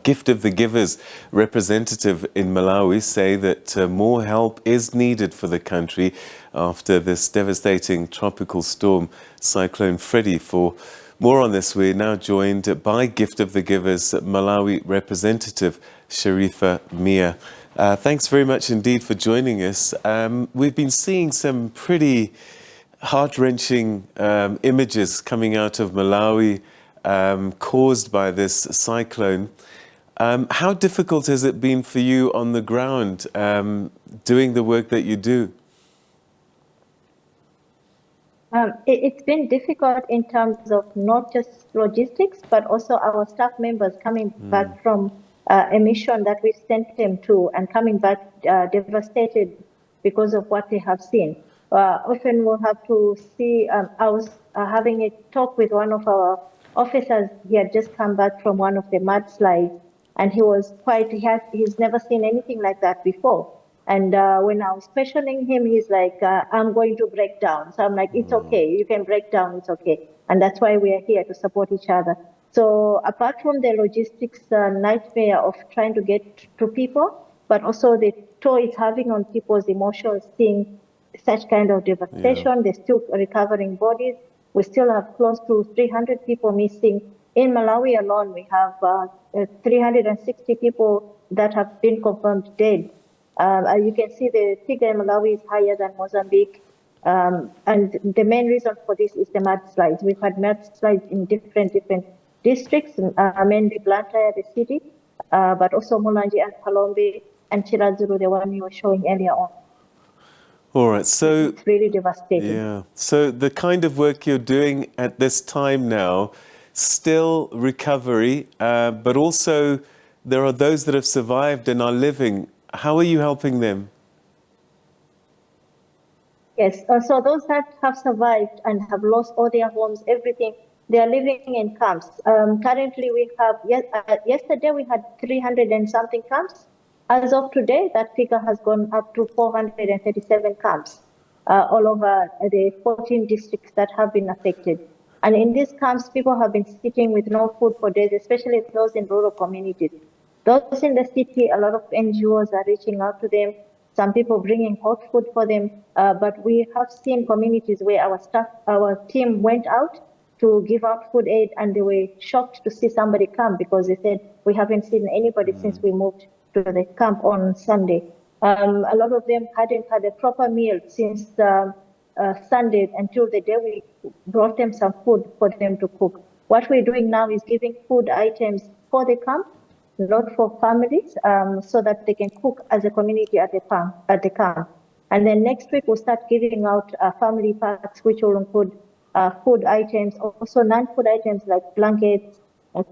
Gift of the Givers representative in Malawi say that more help is needed for the country after this devastating tropical storm, Cyclone Freddy. For more on this, we're now joined by Gift of the Givers Malawi representative, Sherifa Mia. Thanks very much indeed for joining us. We've been seeing some pretty heart-wrenching images coming out of Malawi caused by this cyclone. How difficult has it been for you on the ground doing the work that you do? It's been difficult in terms of not just logistics, but also our staff members coming back from a mission that we sent them to and coming back devastated because of what they have seen. Often we'll have to see, I was having a talk with one of our officers. He had just come back from one of the mudslides, and he was he's never seen anything like that before. And when I was questioning him, he's like, I'm going to break down. So I'm like, it's okay. You can break down. It's okay. And that's why we are here, to support each other. So apart from the logistics nightmare of trying to get to people, but also the toll it's having on people's emotions, seeing such kind of devastation, they're still recovering bodies. We still have close to 300 people missing. In Malawi alone, we have 360 people that have been confirmed dead. You can see the figure in Malawi is higher than Mozambique. And the main reason for this is the mudslides. We've had mudslides in different districts, mainly Blantyre, the city, but also Mulanje and Palombe and Chiradzulu, the one you were showing earlier on. All right, so it's really devastating. Yeah. So the kind of work you're doing at this time now, still recovery, but also there are those that have survived and are living. How are you helping them? Yes, so those that have survived and have lost all their homes, everything, they are living in camps. Currently, we have, yesterday we had 300 and something camps. As of today, that figure has gone up to 437 camps all over the 14 districts that have been affected. And in these camps, people have been sitting with no food for days, especially those in rural communities. Those in the city, a lot of NGOs are reaching out to them. Some people bringing hot food for them. But we have seen communities where our team went out to give out food aid, and they were shocked to see somebody come because they said, we haven't seen anybody since we moved to the camp on Sunday. A lot of them hadn't had a proper meal since Sunday until the day we brought them some food for them to cook. What we're doing now is giving food items for the camp, not for families, so that they can cook as a community at the camp. And then next week we'll start giving out family packs, which will include food items, also non-food items like blankets,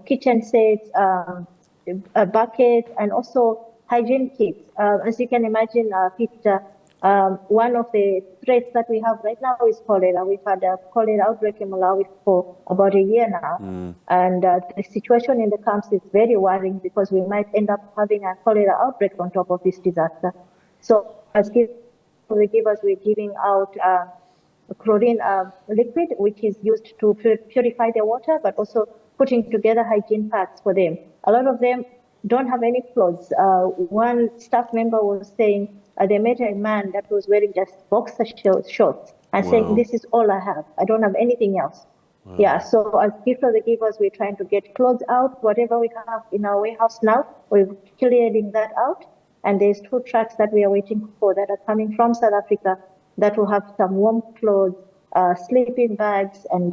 kitchen sets, buckets, and also hygiene kits. As you can imagine, Peter, one of the threats that we have right now is cholera. We've had a cholera outbreak in Malawi for about a year now. And the situation in the camps is very worrying because we might end up having a cholera outbreak on top of this disaster. So as Givers, we're giving out chlorine liquid, which is used to purify the water, but also putting together hygiene packs for them. A lot of them don't have any clothes. One staff member was saying they met a man that was wearing just boxer shorts and saying, this is all I have. I don't have anything else. Yeah, so as Gift of the Givers, we're trying to get clothes out. Whatever we have in our warehouse now, we're clearing that out. And there's 2 trucks that we are waiting for that are coming from South Africa that will have some warm clothes, sleeping bags, and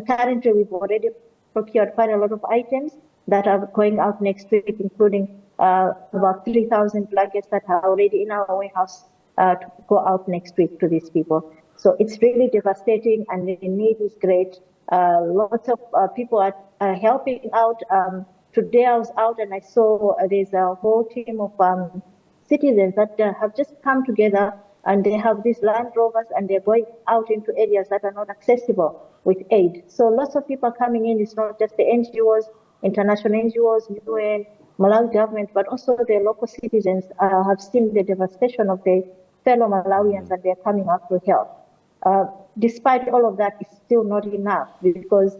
currently we've already procured quite a lot of items that are going out next week, including about 3,000 blankets that are already in our warehouse to go out next week to these people. So it's really devastating, and the need is great. Lots of people are helping out. Today I was out and I saw there's a whole team of citizens that have just come together, and they have these Land Rovers, and they're going out into areas that are not accessible with aid. So lots of people are coming in. It's not just the NGOs, international NGOs, UN, Malawi government, but also the local citizens have seen the devastation of their fellow Malawians, and they're coming out to help. Despite all of that, it's still not enough because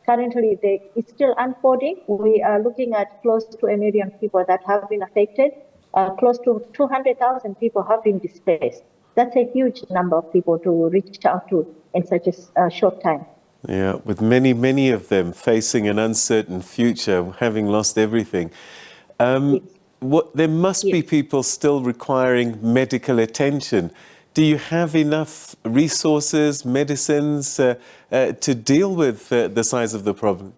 currently it's still unfolding. We are looking at close to 1 million people that have been affected. Close to 200,000 people have been displaced. That's a huge number of people to reach out to in such a short time. Yeah, with many of them facing an uncertain future, having lost everything. Yes. There must be people still requiring medical attention. Do you have enough resources, medicines to deal with the size of the problem?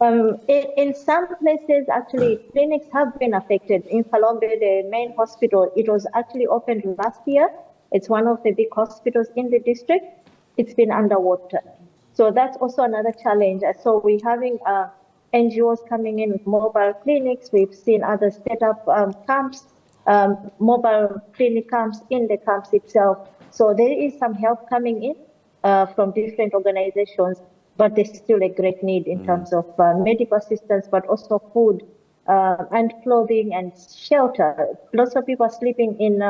In some places, actually, clinics have been affected. In Palombe, the main hospital, it was actually opened last year. It's one of the big hospitals in the district. It's been underwater. So that's also another challenge. So we're having NGOs coming in with mobile clinics. We've seen others set up camps, mobile clinic camps in the camps itself. So there is some help coming in from different organizations, but there's still a great need in terms of medical assistance, but also food and clothing and shelter. Lots of people are sleeping in.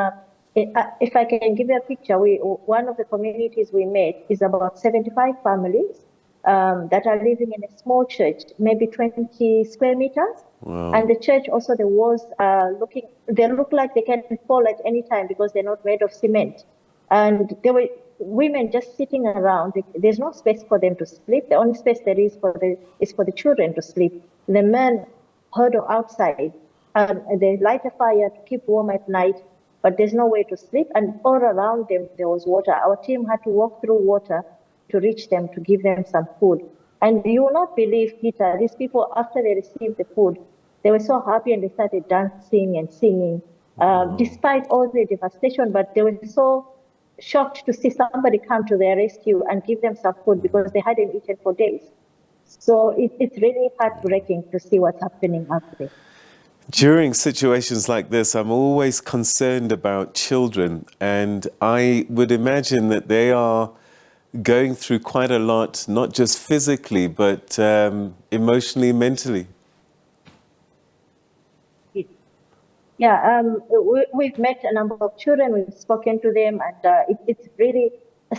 If I can give you a picture, one of the communities we met is about 75 families that are living in a small church, maybe 20 square meters. Wow. And the church, also the walls they look like they can fall at any time because they're not made of cement. And there were women just sitting around. There's no space for them to sleep. The only space there is for the children to sleep. The men huddle outside. They light a fire to keep warm at night, but there's no way to sleep. And all around them, there was water. Our team had to walk through water to reach them, to give them some food. And you will not believe, Peter, these people, after they received the food, they were so happy and they started dancing and singing, despite all the devastation, but they were so shocked to see somebody come to their rescue and give them some food because they hadn't eaten for days. So it's really heartbreaking to see what's happening out there. During situations like this, I'm always concerned about children, and I would imagine that they are going through quite a lot, not just physically, but emotionally, mentally. Yeah, we've met a number of children, we've spoken to them, and it's really,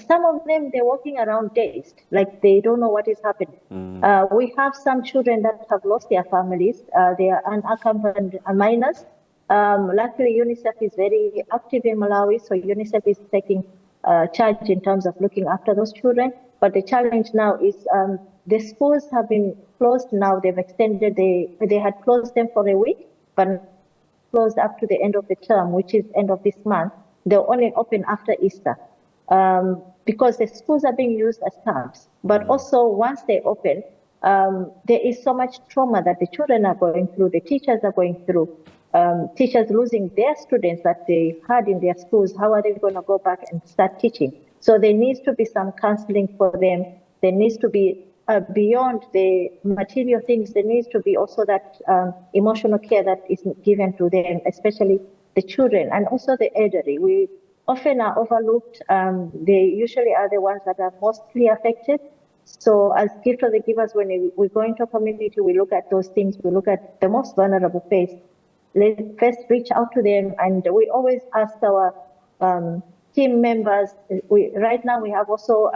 some of them, they're walking around dazed, like they don't know what is happening. We have some children that have lost their families. They are unaccompanied minors. Luckily, UNICEF is very active in Malawi, so UNICEF is taking charge in terms of looking after those children. But the challenge now is the schools have been closed now. They've extended, they had closed them for a week, but closed up to the end of the term, which is end of this month. They'll only open after Easter because the schools are being used as camps. But also, once they open, there is so much trauma that the children are going through, the teachers are going through, teachers losing their students that they had in their schools. How are they going to go back and start teaching? So there needs to be some counseling for them. There needs to be beyond the material things, there needs to be also that emotional care that is given to them, especially the children and also the elderly. We often are overlooked. They usually are the ones that are mostly affected. So as Gift of the Givers, when we go into a community, we look at those things. We look at the most vulnerable phase. Let's first reach out to them, and we always ask our team members. Right now we have also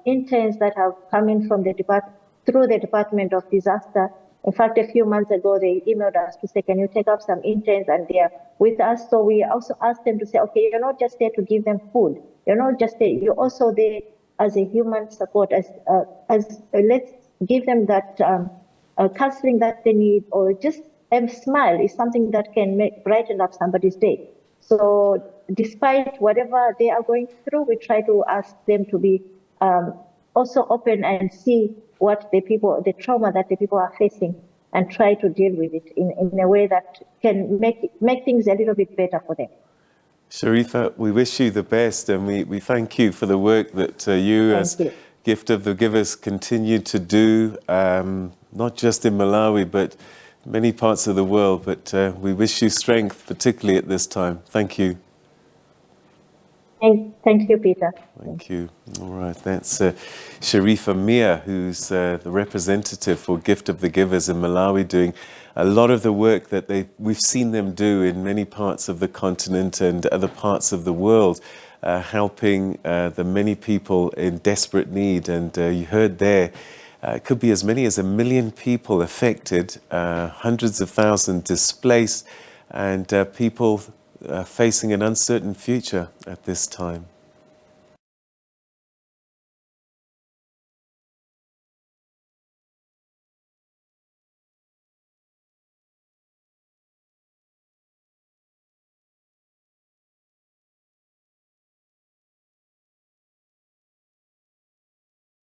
interns that have come in from through the Department of Disaster. In fact, a few months ago, they emailed us to say, can you take up some interns, and they're with us. So we also asked them to say, okay, you're not just there to give them food. You're not just there, you're also there as a human support, as let's give them that counseling that they need, or just a smile is something that can brighten up somebody's day. So despite whatever they are going through, we try to ask them to be also open and see what the trauma that the people are facing, and try to deal with it in a way that can make things a little bit better for them. Sherifa, we wish you the best, and we thank you for the work that you as Gift of the Givers continue to do, not just in Malawi, but many parts of the world. But we wish you strength, particularly at this time. Thank you. Thank you, Peter. Thank you. All right, that's Sherifa Mia, who's the representative for Gift of the Givers in Malawi, doing a lot of the work that we've seen them do in many parts of the continent and other parts of the world. helping the many people in desperate need. And you heard there, it could be as many as 1 million people affected, hundreds of thousands displaced, and people facing an uncertain future at this time.